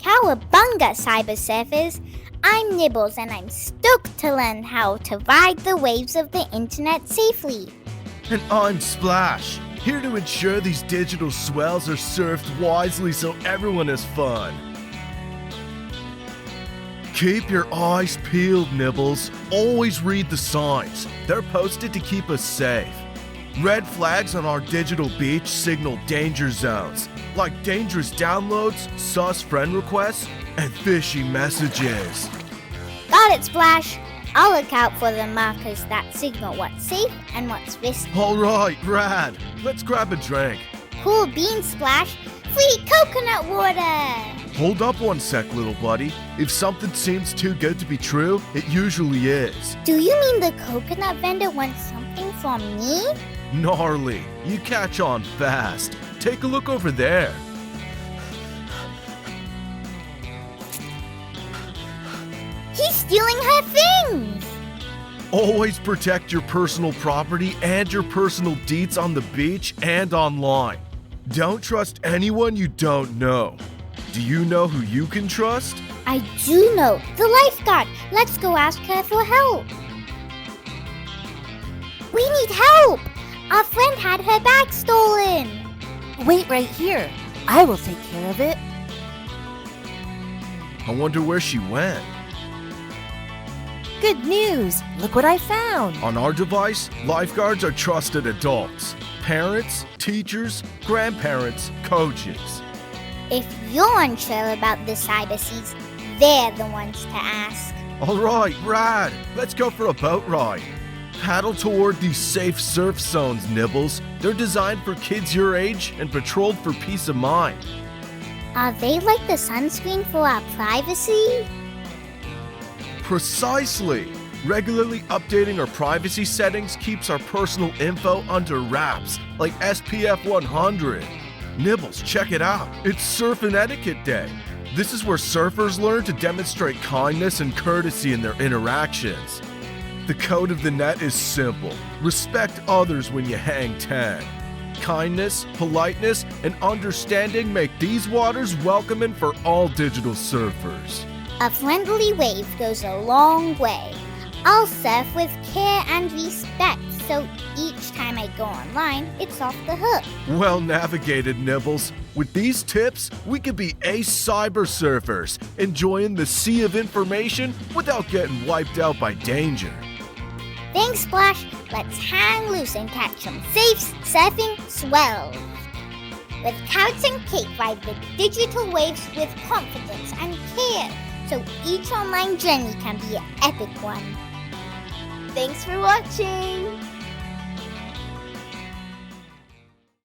Cowabunga, cyber surfers! I'm Nibbles and I'm stoked to learn how to ride the waves of the internet safely. And I'm Splash, here to ensure these digital swells are surfed wisely so everyone has fun. Keep your eyes peeled, Nibbles. Always read the signs. They're posted to keep us safe. Red flags on our digital beach signal danger zones, like dangerous downloads, sus friend requests, and fishy messages. Got it, Splash! I'll look out for the markers that signal what's safe and what's risky. Alright, rad. Let's grab a drink. Cool beans, Splash! Free coconut water! Hold up one sec, little buddy. If something seems too good to be true, it usually is. Do you mean the coconut vendor wants something from me? Gnarly. You catch on fast. Take a look over there. He's stealing her things! Always protect your personal property and your personal deets on the beach and online. Don't trust anyone you don't know. Do you know who you can trust? I do know. The lifeguard. Let's go ask her for help. We need help! Our friend had her bag stolen. Wait right here. I will take care of it. I wonder where she went. Good news! Look what I found! On our device, lifeguards are trusted adults. Parents, teachers, grandparents, coaches. If you're unsure about the cyber seas, they're the ones to ask. Alright, rad. Let's go for a boat ride. Paddle toward these safe surf zones, Nibbles. They're designed for kids your age and patrolled for peace of mind. Are they like the sunscreen for our privacy? Precisely. Regularly updating our privacy settings keeps our personal info under wraps, like SPF 100. Nibbles, check it out. It's Surf and Etiquette Day. This is where surfers learn to demonstrate kindness and courtesy in their interactions. The code of the net is simple. Respect others when you hang 10. Kindness, politeness, and understanding make these waters welcoming for all digital surfers. A friendly wave goes a long way. I'll surf with care and respect, so each time I go online, it's off the hook. Well navigated, Nibbles. With these tips, we could be ace cyber surfers, enjoying the sea of information without getting wiped out by danger. Thanks, Splash. Let's hang loose and catch some safe surfing swells. With Carrots&Cake, ride the digital waves with confidence and care, so each online journey can be an epic one. Thanks for watching!